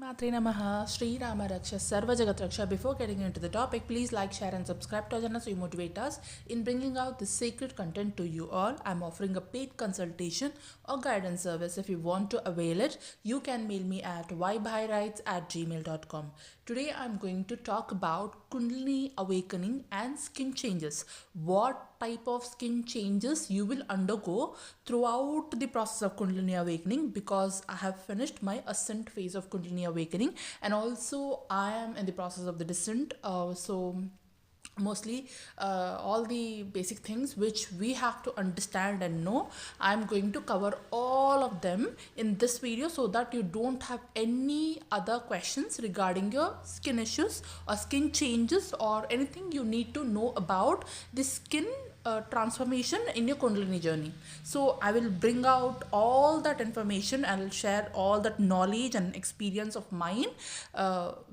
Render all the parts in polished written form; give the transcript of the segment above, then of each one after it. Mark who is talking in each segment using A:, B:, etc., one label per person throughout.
A: Matre Namaha, Sri Rama Raksha, Sarva Jagat Raksha. Before getting into the topic, please like, share, and subscribe to our channel so you motivate us in bringing out this sacred content to you all. I'm offering a paid consultation or guidance service. If you want to avail it, you can mail me at vibehirights@gmail.com. Today, I'm going to talk about kundalini awakening and skin changes. What type of skin changes you will undergo throughout the process of kundalini awakening, because I have finished my ascent phase of kundalini awakening and also I am in the process of the descent. So mostly all the basic things which we have to understand and know, I'm going to cover all of them in this video so that you don't have any other questions regarding your skin issues or skin changes or anything you need to know about the skin transformation in your kundalini journey. So I will bring out all that information and I'll share all that knowledge and experience of mine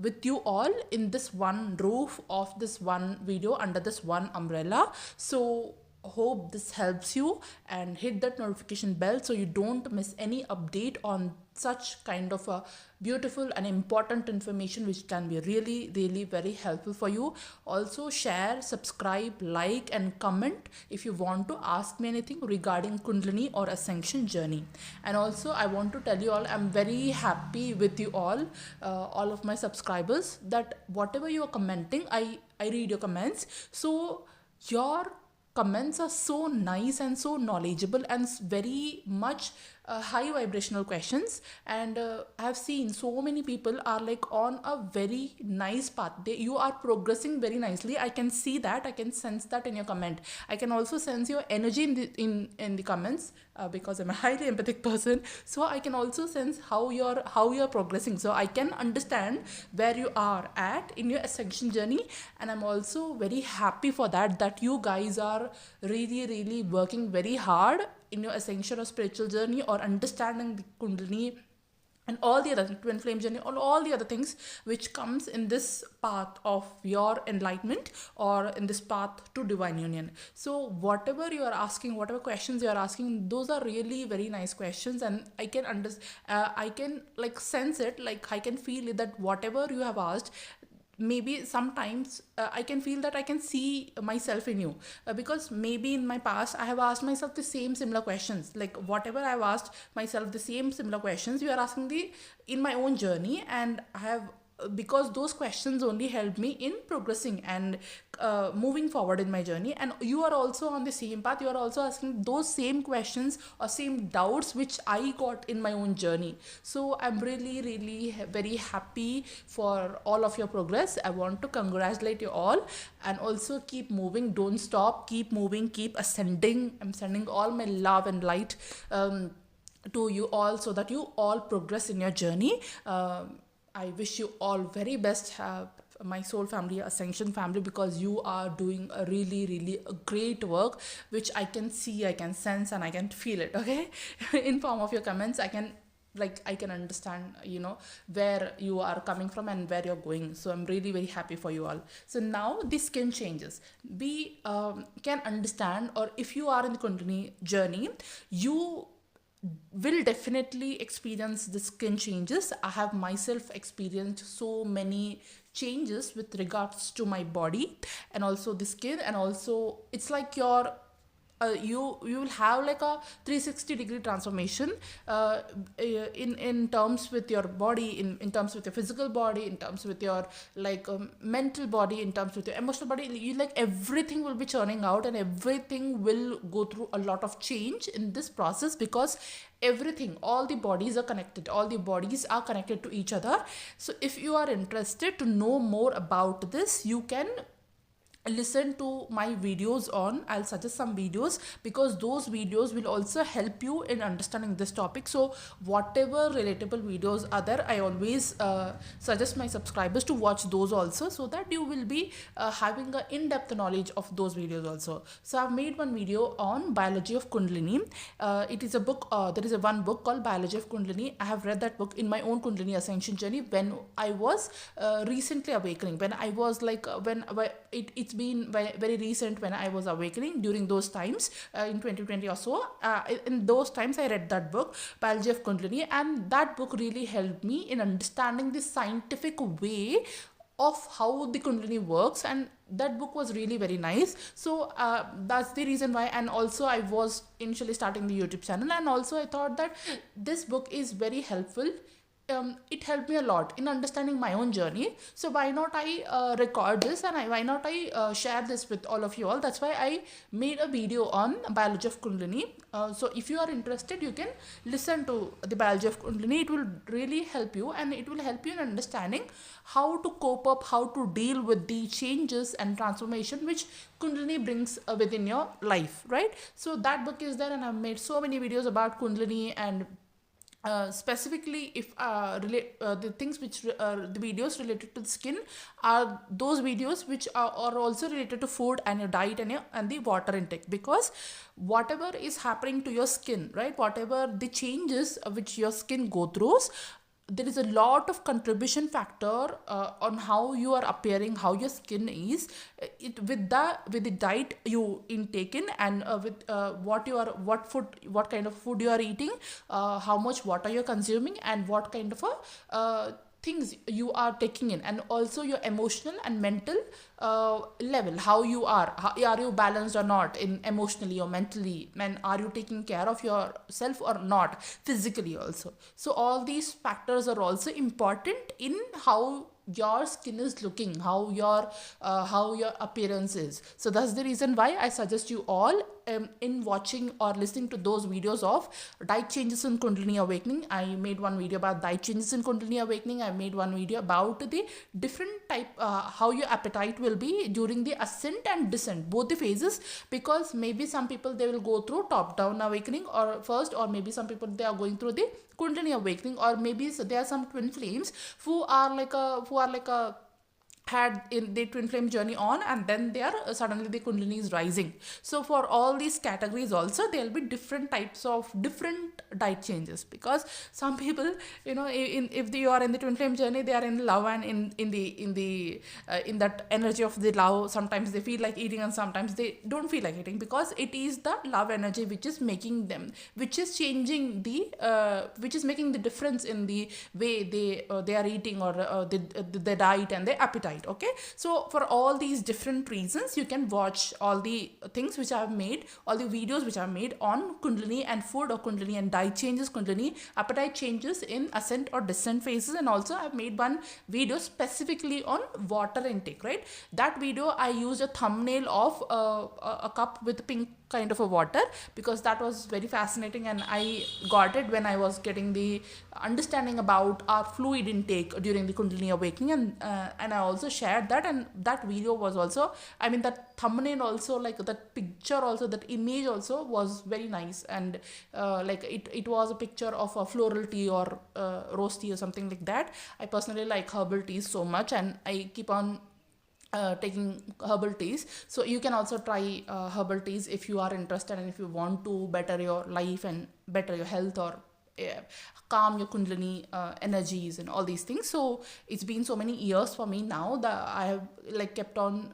A: with you all in this one roof of this one video under this one umbrella. So hope this helps you, and hit that notification bell so you don't miss any update on such kind of a beautiful and important information which can be really very helpful for you. Also share, subscribe, like and comment if you want to ask me anything regarding kundalini or ascension journey. And also I want to tell you all, I'm very happy with you all of my subscribers, that whatever you are commenting, I read your comments. So your comments are so nice and so knowledgeable and very much high vibrational questions, and I have seen so many people are like on a very nice path. You are progressing very nicely. I can see that, I can sense that in your comment. I can also sense your energy in the comments because I'm a highly empathic person, so I can also sense how you're progressing. So I can understand where you are at in your ascension journey, and I'm also very happy for that you guys are really working very hard in your ascension or spiritual journey or understanding the kundalini and all the other twin flame journey, all the other things which comes in this path of your enlightenment or in this path to divine union. So whatever you are asking, whatever questions you are asking, those are really very nice questions, and I can I can like sense it, like I can feel it, that whatever you have asked, maybe sometimes I can feel that I can see myself in you, because maybe in my past I have asked myself the same similar questions, like whatever I have asked myself the same similar questions you are asking in my own journey, and I have, because those questions only helped me in progressing and moving forward in my journey. And you are also on the same path, you are also asking those same questions or same doubts which I got in my own journey. So I'm really very happy for all of your progress. I want to congratulate you all, and also keep moving, don't stop, keep moving, keep ascending. I'm sending all my love and light to you all so that you all progress in your journey. I wish you all very best, my soul family, ascension family, because you are doing a really great work which I can see, I can sense, and I can feel it, okay? In form of your comments, I can understand, where you are coming from and where you're going. So I'm really very happy for you all. So now the skin changes. We can understand, or if you are in the kundalini journey, you will definitely experience the skin changes. I have myself experienced so many changes with regards to my body and also the skin, and also it's like your you will have like a 360-degree transformation in terms with your body, in terms with your physical body, in terms with your mental body, in terms with your emotional body. You, like, everything will be churning out and everything will go through a lot of change in this process, because everything, all the bodies are connected, to each other. So if you are interested to know more about this, you can listen to my videos I'll suggest some videos, because those videos will also help you in understanding this topic. So whatever relatable videos are there, I always suggest my subscribers to watch those also, so that you will be having an in-depth knowledge of those videos also. So I've made one video on biology of kundalini. It is a book, there is one book called Biology of Kundalini. I have read that book in my own kundalini ascension journey when I was recently awakening, when I was like, it's been very recent when I was awakening during those times, in 2020 or so. In those times I read that book, Biology of Kundalini, and that book really helped me in understanding the scientific way of how the Kundalini works, and that book was really very nice. So that's the reason why. And also I was initially starting the YouTube channel, and also I thought that this book is very helpful. It helped me a lot in understanding my own journey. So why not I record this, and why not I share this with all of you all. That's why I made a video on Biology of Kundalini. So if you are interested, you can listen to the Biology of Kundalini. It will really help you, and it will help you in understanding how to cope up, how to deal with the changes and transformation which Kundalini brings within your life, right? So that book is there, and I've made so many videos about Kundalini. And specifically, if the things which the videos related to the skin are those videos which are also related to food and your diet and the water intake, because whatever is happening to your skin, right, whatever the changes which your skin go through, there is a lot of contribution factor on how you are appearing, how your skin is, with the diet you intake in, and with what kind of food you are eating, how much water you're consuming, and what kind of things you are taking in, and also your emotional and mental level, how you are you balanced or not in emotionally or mentally, and are you taking care of yourself or not physically also. So all these factors are also important in how your skin is looking, how your appearance is. So that's the reason why I suggest you all, in watching or listening to those videos of diet changes in Kundalini awakening. I made one video about diet changes in Kundalini awakening. I made one video about the different type, how your appetite will be during the ascent and descent, both the phases, because maybe some people, they will go through top down awakening or first, or maybe some people, they are going through the Kundalini awakening, or maybe there are some twin flames who are like a had in the twin flame journey on, and then they are suddenly the Kundalini is rising. So for all these categories also, there will be different types of different diet changes, because some people, if they are in the twin flame journey, they are in love, and in that energy of the love, sometimes they feel like eating and sometimes they don't feel like eating, because it is the love energy which is making them, which is changing which is making the difference in the way they are eating, or the diet and the appetite. Okay, so for all these different reasons, you can watch all the things which I have made, all the videos which I have made on Kundalini and food, or Kundalini and diet changes, Kundalini appetite changes in ascent or descent phases. And also I've made one video specifically on water intake, right? That video I used a thumbnail of a cup with pink kind of a water, because that was very fascinating, and I got it when I was getting the understanding about our fluid intake during the Kundalini awakening, and I also shared that. And that video was also, that thumbnail also, like that picture also, that image also was very nice, and it was a picture of a floral tea or rose tea or something like that. I personally like herbal teas so much, and I keep on taking herbal teas. So you can also try herbal teas if you are interested, and if you want to better your life and better your health, or calm your Kundalini energies and all these things. So it's been so many years for me now that I have kept on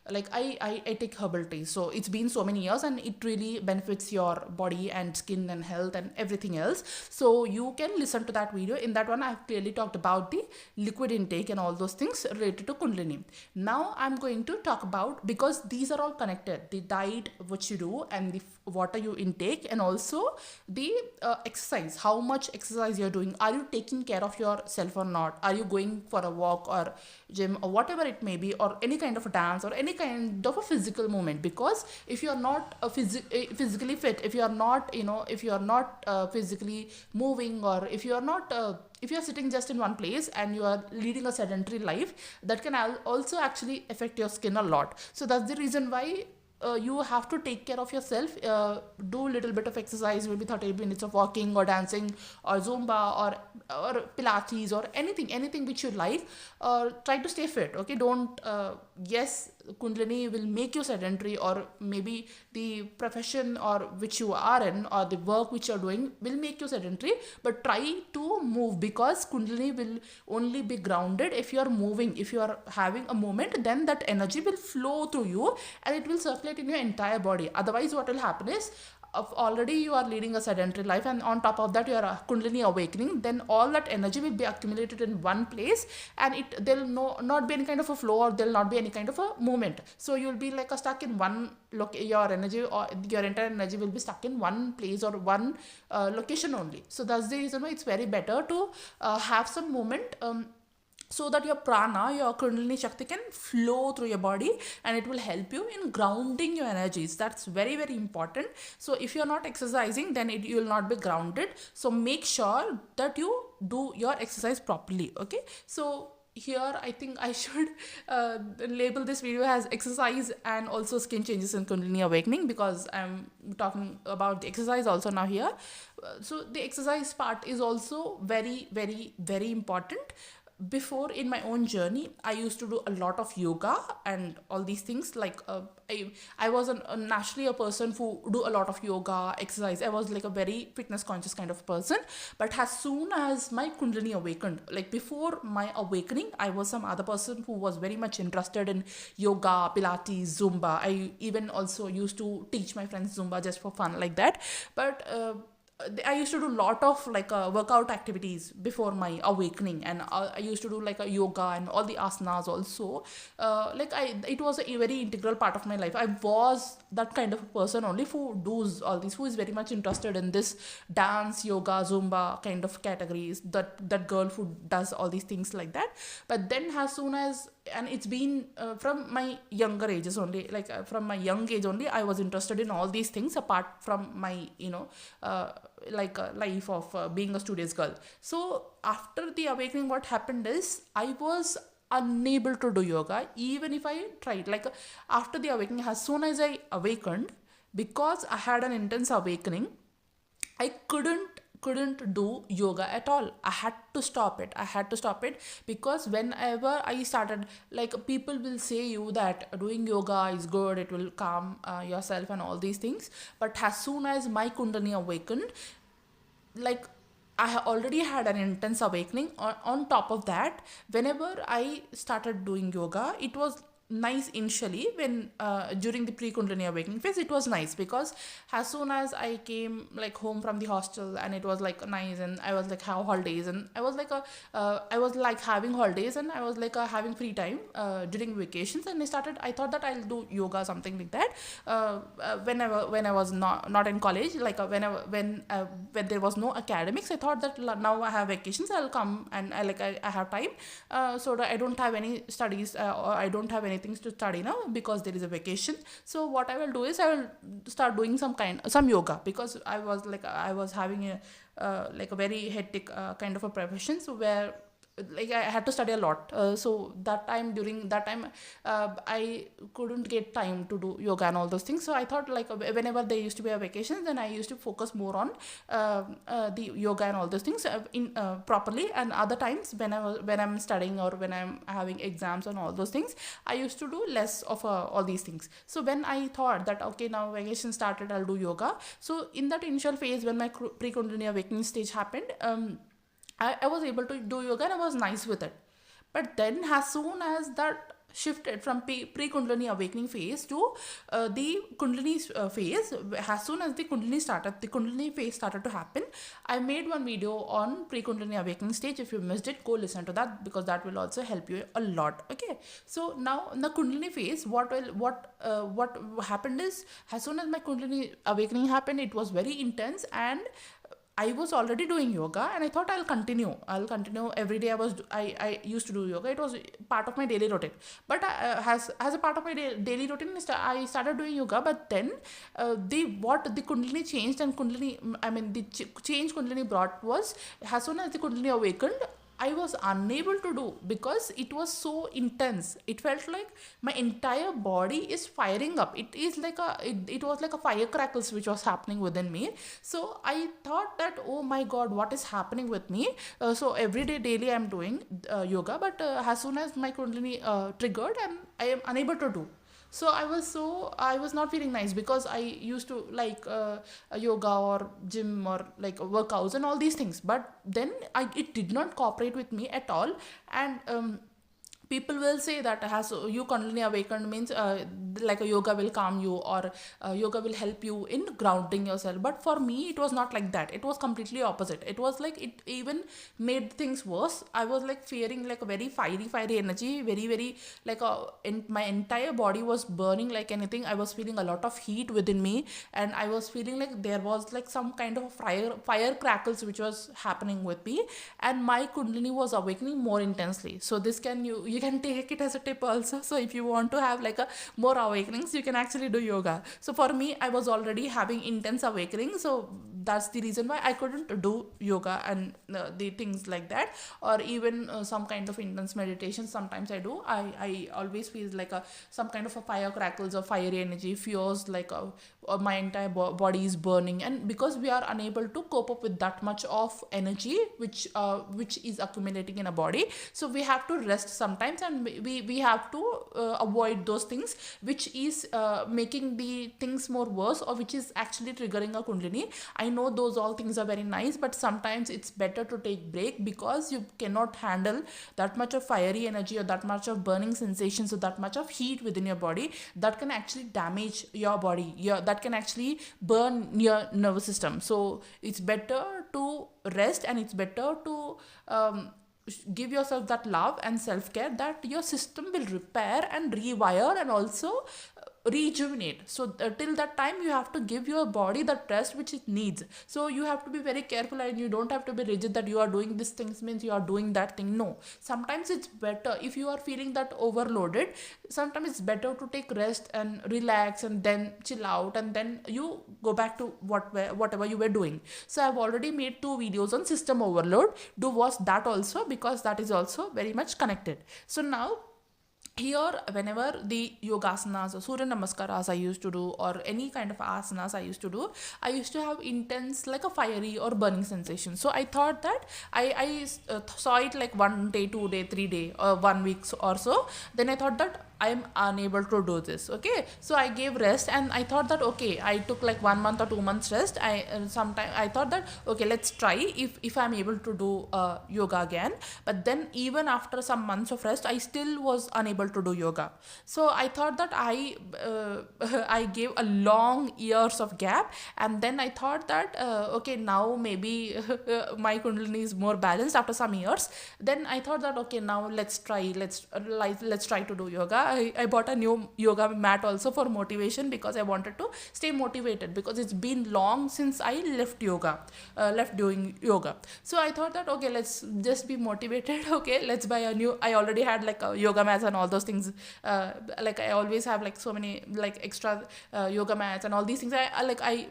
A: I take herbal teas. So it's been so many years, and it really benefits your body and skin and health and everything else. So you can listen to that video. In that one, I've clearly talked about the liquid intake and all those things related to Kundalini. Now I'm going to talk about, because these are all connected, the diet which you do, and the water you intake, and also the exercise, how much exercise you're doing. Are you taking care of yourself or not? Are you going for a walk or gym or whatever it may be, or any kind of a dance or any kind of a physical movement? Because if you're not physically fit, if you're not physically moving, or if you're not if you're sitting just in one place and you are leading a sedentary life, that can also actually affect your skin a lot. So that's the reason why you have to take care of yourself. Do a little bit of exercise, maybe 30 minutes of walking or dancing or Zumba or Pilates or anything which you like. Try to stay fit. Okay, don't yes, kundalini will make you sedentary, or maybe the profession or which you are in, or the work which you're doing will make you sedentary, but try to move, because kundalini will only be grounded if you are moving. If you are having a movement, then that energy will flow through you and it will circulate in your entire body. Otherwise what will happen is, of already you are leading a sedentary life, and on top of that you are kundalini awakening, then all that energy will be accumulated in one place, and there'll not be any kind of a flow, or there'll not be any kind of a movement. So you'll be like stuck in one your energy, or your entire energy will be stuck in one place or one location only. So that's the reason why it's very better to have some movement, so that your prana, your kundalini shakti can flow through your body, and it will help you in grounding your energies. That's very, very important. So if you're not exercising, then you will not be grounded. So make sure that you do your exercise properly. Okay, so here I think I should label this video as exercise and also skin changes in kundalini awakening, because I'm talking about the exercise also now here. So the exercise part is also very, very, very important. Before, in my own journey, I used to do a lot of yoga and all these things. Like I was naturally a person who do a lot of yoga, exercise. I was like a very fitness conscious kind of person. But as soon as my kundalini awakened, like before my awakening, I was some other person who was very much interested in yoga, pilates, zumba. I even also used to teach my friends zumba just for fun, like that. But I used to do a lot of like workout activities before my awakening, and I used to do like a yoga and all the asanas also. It was a very integral part of my life. I was that kind of a person only who does all this, who is very much interested in this dance, yoga, zumba kind of categories. That girl who does all these things like that. But then as soon as, and it's been from my younger ages only, from my young age only, I was interested in all these things, apart from my life of being a studious girl. So after the awakening, what happened is, I was unable to do yoga even if I tried. After the awakening, as soon as I awakened, because I had an intense awakening, I couldn't do yoga at all. I had to stop it because whenever I started, like, people will say you that doing yoga is good, it will calm yourself and all these things. But as soon as my kundalini awakened, like, I already had an intense awakening. On top of that, whenever I started doing yoga, it was nice initially. When during the pre-kundalini awakening phase, it was nice, because as soon as I came like home from the hostel, and it was like nice, and I was like have holidays, and I was like having holidays, and I was like having free time during vacations, and I thought that I'll do yoga, something like that. When I was not in college, when there was no academics, I thought that now I have vacations, I'll come, and I have time, so that I don't have any studies, or I don't have anything to study now, because there is a vacation. So what I will do is, I will start doing some yoga, because I was having a very hectic kind of a profession, so where I had to study a lot. So during that time, I couldn't get time to do yoga and all those things. So I thought, whenever there used to be a vacation, then I used to focus more on the yoga and all those things properly. And other times, when I'm studying, or when I'm having exams and all those things, I used to do less of all these things. So when I thought that, okay, now vacation started, I'll do yoga. So in that initial phase, when my pre-kundalini awakening stage happened, I was able to do yoga, and I was nice with it. But then as soon as that shifted from pre-kundalini awakening phase to the kundalini phase, as soon as the kundalini phase started to happen, I made one video on pre-kundalini awakening stage. If you missed it, go listen to that, because that will also help you a lot. Okay, so now in the kundalini phase, what happened is, as soon as my kundalini awakening happened, it was very intense, and I was already doing yoga, and I thought I'll continue every day. I used to do yoga. It was part of my daily routine. But as a part of my daily routine, I started doing yoga. But then the kundalini changed, and the change kundalini brought was, as soon as the kundalini awakened, I was unable to do because it was so intense. It felt like my entire body is firing up. It was like a firecrackers which was happening within me. So I thought that, oh my god, what is happening with me? So every day, daily, I'm doing yoga, but as soon as my kundalini triggered, and I am unable to do. So I was not feeling nice because I used to like yoga or gym or like workouts and all these things, but then it did not cooperate with me at all. And people will say that has you kundalini awakened means like a yoga will calm you, or yoga will help you in grounding yourself. But for me it was not like that. It was completely opposite. It was like it even made things worse. I was like fearing like a very fiery energy, very like my entire body was burning like anything. I was feeling a lot of heat within me, and I was feeling like there was like some kind of fire crackles which was happening with me, and my kundalini was awakening more intensely. So this can you can take it as a tip also. So if you want to have like a more awakenings, you can actually do yoga. So for me, I was already having intense awakening, so that's the reason why I couldn't do yoga and the things like that, or even some kind of intense meditation. Sometimes I do. I always feel like some kind of a fire crackles or fiery energy, feels like my entire body is burning. And because we are unable to cope up with that much of energy which is accumulating in a body, so we have to rest sometimes, and we have to avoid those things which is making the things more worse, or which is actually triggering a kundalini. I know those all things are very nice, but sometimes it's better to take break, because you cannot handle that much of fiery energy or that much of burning sensations or that much of heat within your body. That can actually damage your body, that can actually burn your nervous system. So it's better to rest, and it's better to give yourself that love and self-care, that your system will repair and rewire and also rejuvenate. So till that time you have to give your body the rest which it needs. So you have to be very careful, and you don't have to be rigid that you are doing this things means you are doing that thing. No, sometimes it's better if you are feeling that overloaded. Sometimes it's better to take rest and relax, and then chill out, and then you go back to whatever you were doing. So I've already made 2 videos on system overload. Do watch that also, because that is also very much connected. So now here, whenever the yogasanas or surya namaskaras I used to do, or any kind of asanas I used to do, I used to have intense like a fiery or burning sensation. So I thought that I saw it like 1 day, 2 day, 3 day, or 1 week or so. Then I thought that I am unable to do this. Okay, so I gave rest, and I thought that okay, I took like 1 month or 2 months rest. Sometime I thought that okay, let's try if I'm able to do yoga again. But then even after some months of rest, I still was unable to do yoga. So I thought that I gave a long years of gap, and then I thought that okay, now maybe my kundalini is more balanced after some years. Then I thought that okay, now let's try to do yoga. I bought a new yoga mat also for motivation, because I wanted to stay motivated, because it's been long since I left doing yoga. So I thought that okay, let's just be motivated. Okay, let's buy a new. I already had like a yoga mats and all those things. Like I always have like so many like extra yoga mats and all these things.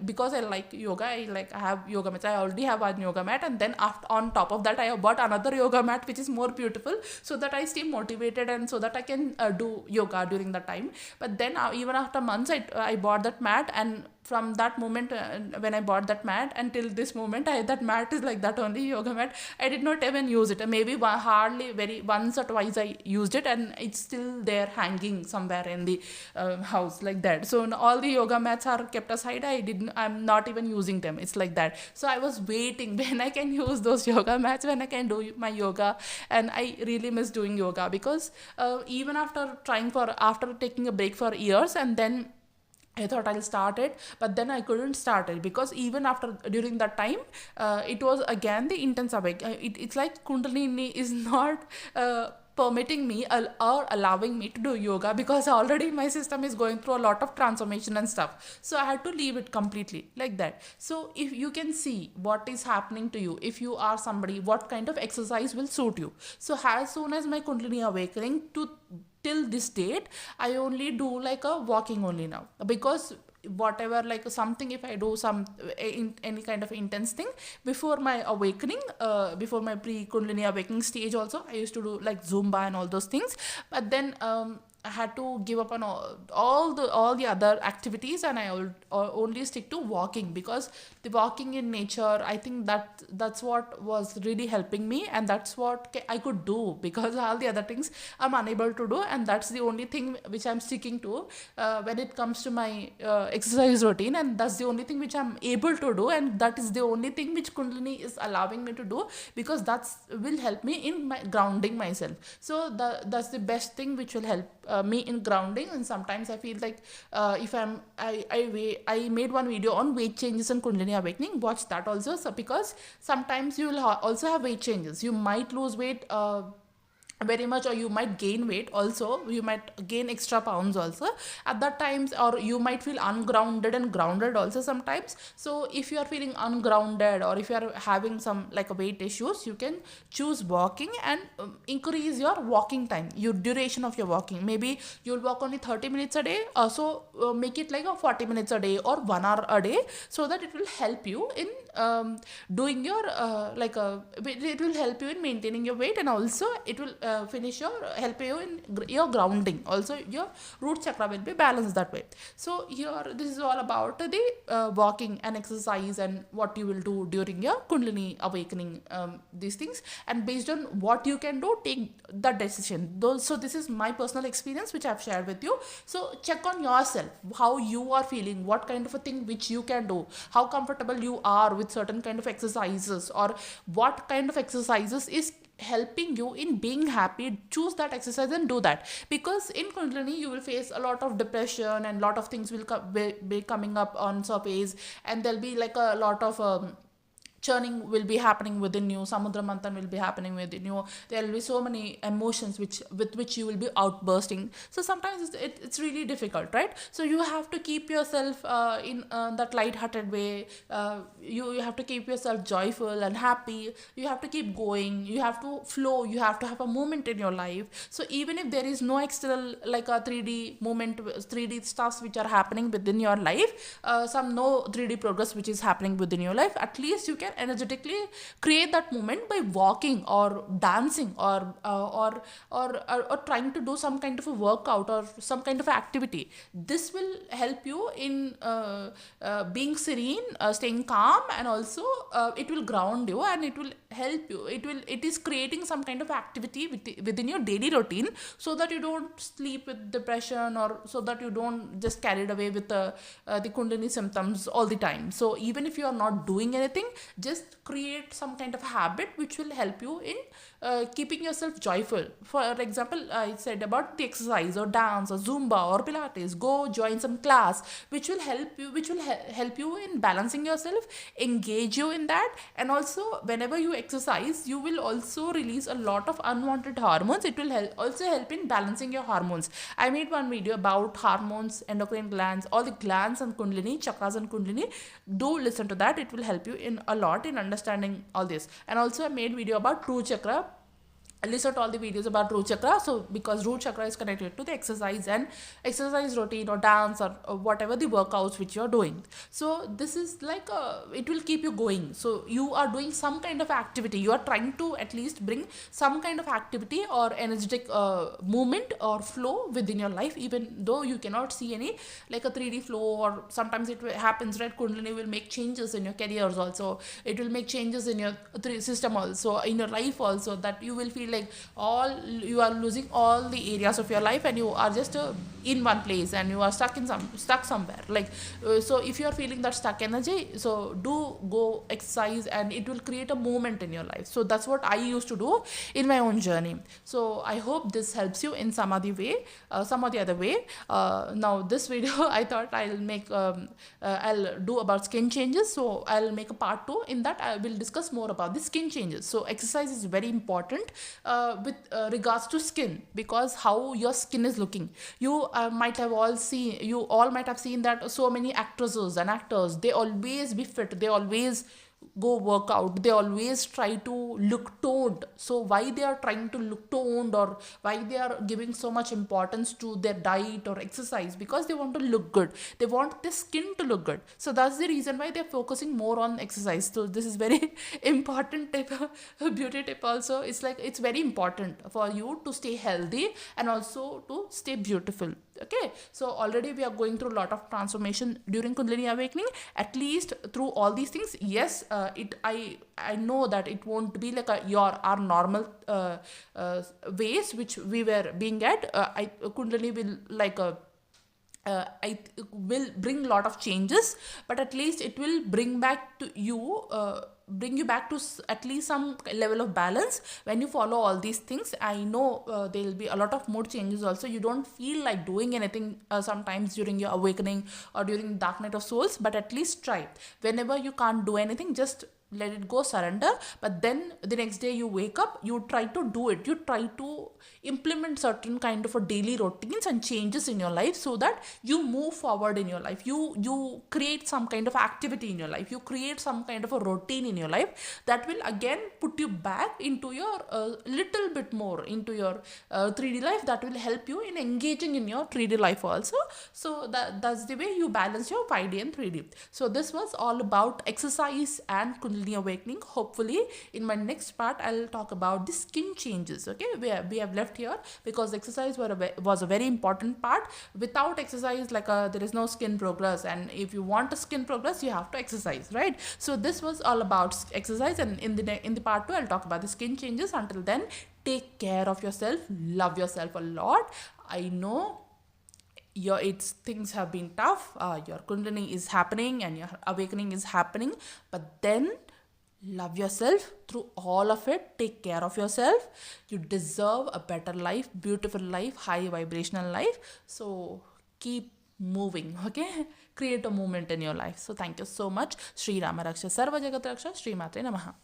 A: Because I like yoga, I have yoga mats. I already have one yoga mat, and then on top of that I bought another yoga mat which is more beautiful, so that I stay motivated and so that I can do yoga during that time. But then even after months, I bought that mat, and from that moment when I bought that mat until this moment, that mat is like that only yoga mat. I did not even use it. Maybe hardly once or twice I used it, and it's still there hanging somewhere in the house like that. So all the yoga mats are kept aside. I'm not even using them. It's like that. So I was waiting when I can use those yoga mats, when I can do my yoga. And I really miss doing yoga, because even after taking a break for years, and then I thought I'll start it, but then I couldn't start it, because even during that time, it was again the intense awake. It's like Kundalini is not permitting me or allowing me to do yoga, because already my system is going through a lot of transformation and stuff. So I had to leave it completely like that. So if you can see what is happening to you, if you are somebody, what kind of exercise will suit you. So as soon as my Kundalini awakening till this date, I only do like a walking only now, because whatever, like something, if I do some any kind of intense thing before my awakening, before my pre-kundalini awakening stage also, I used to do like Zumba and all those things. But then I had to give up on all the other activities, and I only stick to walking, because the walking in nature, I think that's what was really helping me, and that's what I could do, because all the other things I'm unable to do, and that's the only thing which I'm sticking to when it comes to my exercise routine, and that's the only thing which I'm able to do, and that is the only thing which Kundalini is allowing me to do, because that's will help me in my grounding myself. So that's the best thing which will help me in grounding. And sometimes I feel like if I made one video on weight changes and Kundalini awakening. Watch that also. So because sometimes you will also have weight changes. You might lose weight very much, or you might gain weight also, you might gain extra pounds also at that times, or you might feel ungrounded and grounded also sometimes. So if you are feeling ungrounded, or if you are having some like a weight issues, you can choose walking and increase your walking time, your duration of your walking. Maybe you'll walk only 30 minutes a day, make it like a 40 minutes a day or 1 hour a day, so that it will help you in doing your it will help you in maintaining your weight, and also it will help you in your grounding. Also your root chakra will be balanced that way. So here this is all about the walking and exercise, and what you will do during your Kundalini awakening, these things, and based on what you can do, take that decision. So this is my personal experience which I've shared with you. So check on yourself, how you are feeling, what kind of a thing which you can do, how comfortable you are with certain kind of exercises, or what kind of exercises is helping you in being happy. Choose that exercise and do that, because in Kundalini you will face a lot of depression, and lot of things will be coming up on surface, and there'll be like a lot of churning will be happening within you, samudra manthan will be happening within you. There will be so many emotions with which you will be outbursting. So sometimes it's really difficult, right? So you have to keep yourself in that light-hearted way. You have to keep yourself joyful and happy. You have to keep going. You have to flow. You have to have a moment in your life. So even if there is no external, like a 3D moment, 3D stuffs which are happening within your life, no 3D progress which is happening within your life, at least you can energetically create that moment by walking or dancing, or trying to do some kind of a workout or some kind of activity. This will help you in being serene, staying calm, and also it will ground you, and it will help you. It is creating some kind of activity within your daily routine, so that you don't sleep with depression, or so that you don't just carried away with the Kundalini symptoms all the time. So even if you are not doing anything, just create some kind of habit which will help you in keeping yourself joyful. For example, I said about the exercise or dance or Zumba or Pilates. Go join some class which will help you in balancing yourself, engage you in that. And also whenever you exercise, you will also release a lot of unwanted hormones. It will also help in balancing your hormones. I made one video about hormones, endocrine glands, all the glands and Kundalini, chakras and Kundalini. Do listen to that. It will help you in a lot in understanding all this. And also I made video about root chakra. Listen to all the videos about root chakra. So because root chakra is connected to the exercise and exercise routine or dance or whatever the workouts which you're doing. So this is like it will keep you going. So you are doing some kind of activity. You are trying to at least bring some kind of activity or energetic movement or flow within your life, even though you cannot see any like a 3D flow, or sometimes it happens, right? Kundalini will make changes in your careers also. It will make changes in your system also, in your life also, that you will feel like you are losing all the areas of your life, and you are just in one place, and you are stuck somewhere. Like so if you are feeling that stuck energy, so do go exercise, and it will create a movement in your life. So that's what I used to do in my own journey. So I hope this helps you in some other way, now this video I thought I'll make I'll do about skin changes. So I'll make a part 2. In that I will discuss more about the skin changes. So exercise is very important with regards to skin, because how your skin is looking. You might have all seen that so many actresses and actors, they always be fit, they always go work out, they always try to look toned. So why they are trying to look toned, or why they are giving so much importance to their diet or exercise? Because they want to look good, they want their skin to look good. So that's the reason why they're focusing more on exercise. So this is very important tip, beauty tip also. It's like it's very important for you to stay healthy and also to stay beautiful. Okay, so already we are going through a lot of transformation during Kundalini awakening. At least through all these things, yes, I know that it won't be like our normal ways which we were being at. Kundalini will like I will bring a lot of changes, but at least it will bring back to you, bring you back to at least some level of balance when you follow all these things. I know there will be a lot of mood changes also. You don't feel like doing anything sometimes during your awakening or during dark night of souls, but at least try. Whenever you can't do anything, just let it go, surrender. But then the next day you wake up, you try to do it, you try to implement certain kind of a daily routines and changes in your life, so that you move forward in your life. You create some kind of activity in your life, you create some kind of a routine in your life that will again put you back into your little bit more into your 3D life, that will help you in engaging in your 3D life also. So that's the way you balance your 5D and 3D. So this was all about exercise and Kundalini awakening. Hopefully in my next part I'll talk about the skin changes. Okay, we have left here because exercise was a very important part. Without exercise, like there is no skin progress, and if you want a skin progress, you have to exercise, right? So this was all about exercise, and in the part 2 I'll talk about the skin changes. Until then, take care of yourself, love yourself a lot. I know things have been tough, your Kundalini is happening and your awakening is happening, but then love yourself through all of it. Take care of yourself. You deserve a better life, beautiful life, high vibrational life. So keep moving. Okay, create a movement in your life. So thank you so much. Shri Rama Raksha Sarva Jagat Raksha. Shri Matre Namaha.